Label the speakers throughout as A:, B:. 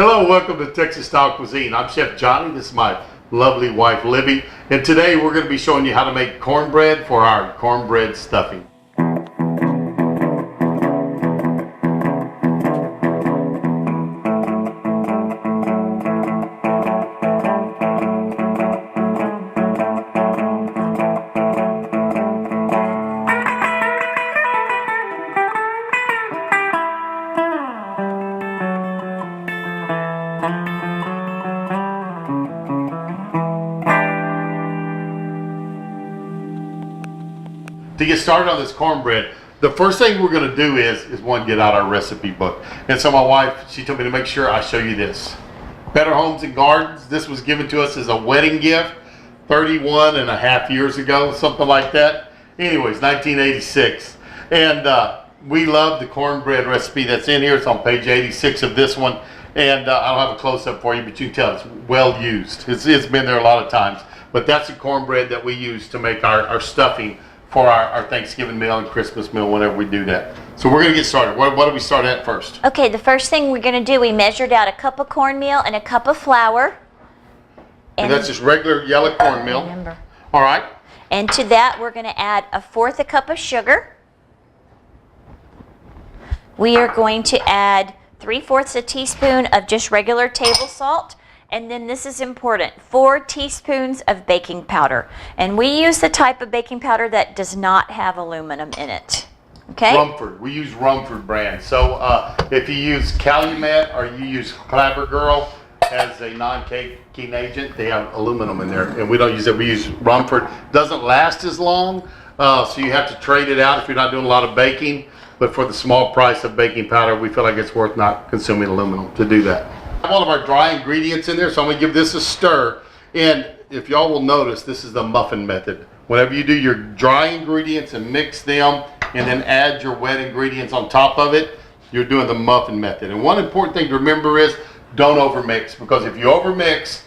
A: Hello, welcome to Texas Style Cuisine. I'm Chef Johnny. This is my lovely wife, Libby. And today we're going to be showing you how to make cornbread for our cornbread stuffing. To get started on this cornbread, the first thing we're going to do is one, get out our recipe book. And so my wife, she told me to make sure I show you this. Better Homes and Gardens. This was given to us as a wedding gift 31 and a half years ago, something like that. Anyways, 1986. And we love the cornbread recipe that's in here. It's on page 86 of this one. And I don't have a close-up for you, but you can tell it's well used. It's been there a lot of times. But that's the cornbread that we use to make our stuffing for our Thanksgiving meal and Christmas meal whenever we do that. So we're going to get started. What do we start at first?
B: Okay, the first thing we're going to do, we measured out a cup of cornmeal and a cup of flour.
A: And that's just regular yellow cornmeal.
B: Remember.
A: All right.
B: And to that, we're going to add 1/4 cup of sugar. We are going to add 3/4 a teaspoon of just regular table salt. And then this is important, 4 teaspoons of baking powder. And we use the type of baking powder that does not have aluminum in it. Okay?
A: Rumford. We use Rumford brand. So if you use Calumet or you use Clabber Girl as a non-caking agent, they have aluminum in there. And we don't use it. We use Rumford. Doesn't last as long, so you have to trade it out if you're not doing a lot of baking. But for the small price of baking powder, we feel like it's worth not consuming aluminum to do that. All of our dry ingredients in there, so I'm going to give this a stir. And if y'all will notice, this is the muffin method. Whenever you do your dry ingredients and mix them and then add your wet ingredients on top of it, you're doing the muffin method. And one important thing to remember is don't overmix, because if you overmix,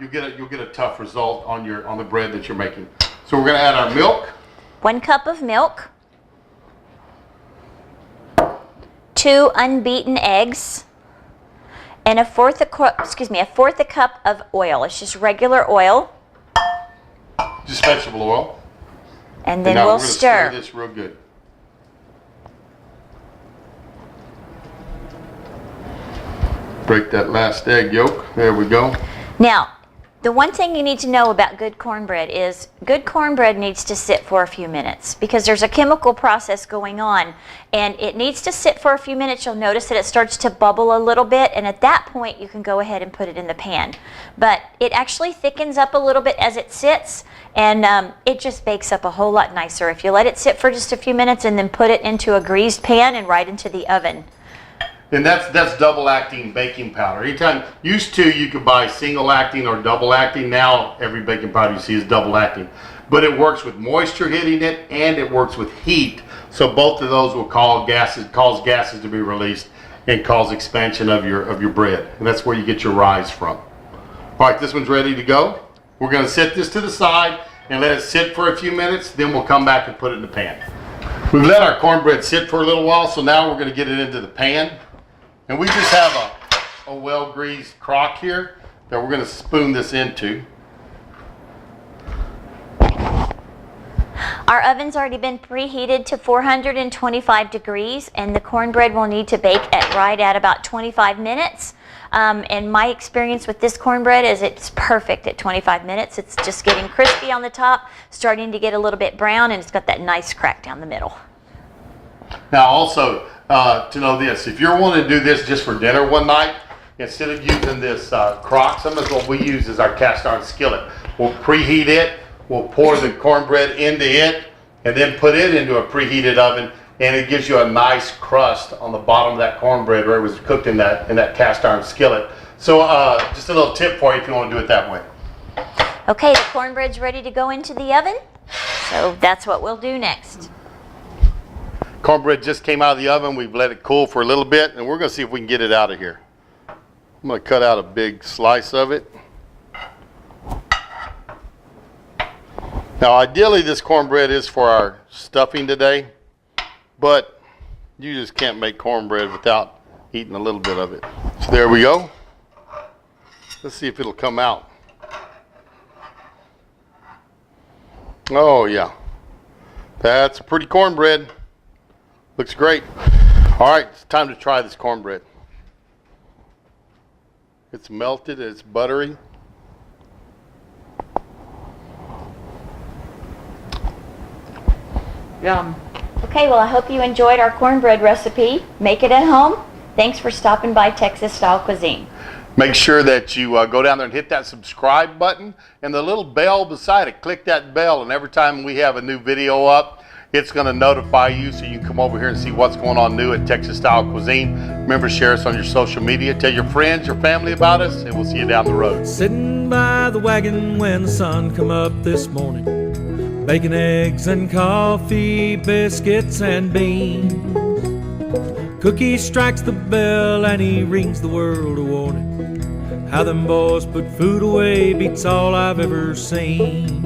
A: you'll get a tough result on the bread that you're making. So we're going to add our milk.
B: 1 cup of milk. 2 unbeaten eggs. And a fourth a cup of oil. It's just regular oil.
A: Just vegetable oil.
B: And then we'll
A: stir this real good. Break that last egg yolk. There we go.
B: Now, the one thing you need to know about good cornbread is good cornbread needs to sit for a few minutes because there's a chemical process going on and it needs to sit for a few minutes. You'll notice that it starts to bubble a little bit, and at that point you can go ahead and put it in the pan. But it actually thickens up a little bit as it sits, and it just bakes up a whole lot nicer if you let it sit for just a few minutes and then put it into a greased pan and right into the oven.
A: And that's double acting baking powder. Anytime, used to you could buy single acting or double acting. Now every baking powder you see is double acting. But it works with moisture hitting it and it works with heat. So both of those will cause gases to be released and cause expansion of your bread. And that's where you get your rise from. All right, this one's ready to go. We're going to set this to the side and let it sit for a few minutes. Then we'll come back and put it in the pan. We've let our cornbread sit for a little while, so now we're going to get it into the pan. And we just have a well-greased crock here that we're going to spoon this into.
B: Our oven's already been preheated to 425 degrees, and the cornbread will need to bake right at about 25 minutes. And my experience with this cornbread is it's perfect at 25 minutes. It's just getting crispy on the top, starting to get a little bit brown, and it's got that nice crack down the middle.
A: Now also, to know this, if you're wanting to do this just for dinner one night, instead of using this crock, sometimes what we use is our cast iron skillet. We'll preheat it, we'll pour the cornbread into it, and then put it into a preheated oven, and it gives you a nice crust on the bottom of that cornbread where it was cooked in that cast iron skillet. So just a little tip for you if you want to do it that way.
B: Okay, the cornbread's ready to go into the oven, so that's what we'll do next.
A: Cornbread just came out of the oven. We've let it cool for a little bit, and we're going to see if we can get it out of here. I'm going to cut out a big slice of it. Now, ideally, this cornbread is for our stuffing today, but you just can't make cornbread without eating a little bit of it. There we go. Let's see if it'll come out. Oh yeah, that's a pretty cornbread. Looks great. All right, it's time to try this cornbread. It's melted, it's buttery.
B: Yum. Okay, well, I hope you enjoyed our cornbread recipe. Make it at home. Thanks for stopping by Texas Style Cuisine.
A: Make sure that you go down there and hit that subscribe button and the little bell beside it. Click that bell, and every time we have a new video up, it's going to notify you so you can come over here and see what's going on new at Texas Style Cuisine. Remember, share us on your social media. Tell your friends, your family about us, and we'll see you down the road.
C: Sitting by the wagon when the sun come up this morning, bacon, eggs, and coffee, biscuits, and beans. Cookie strikes the bell and he rings the world a warning. How them boys put food away beats all I've ever seen.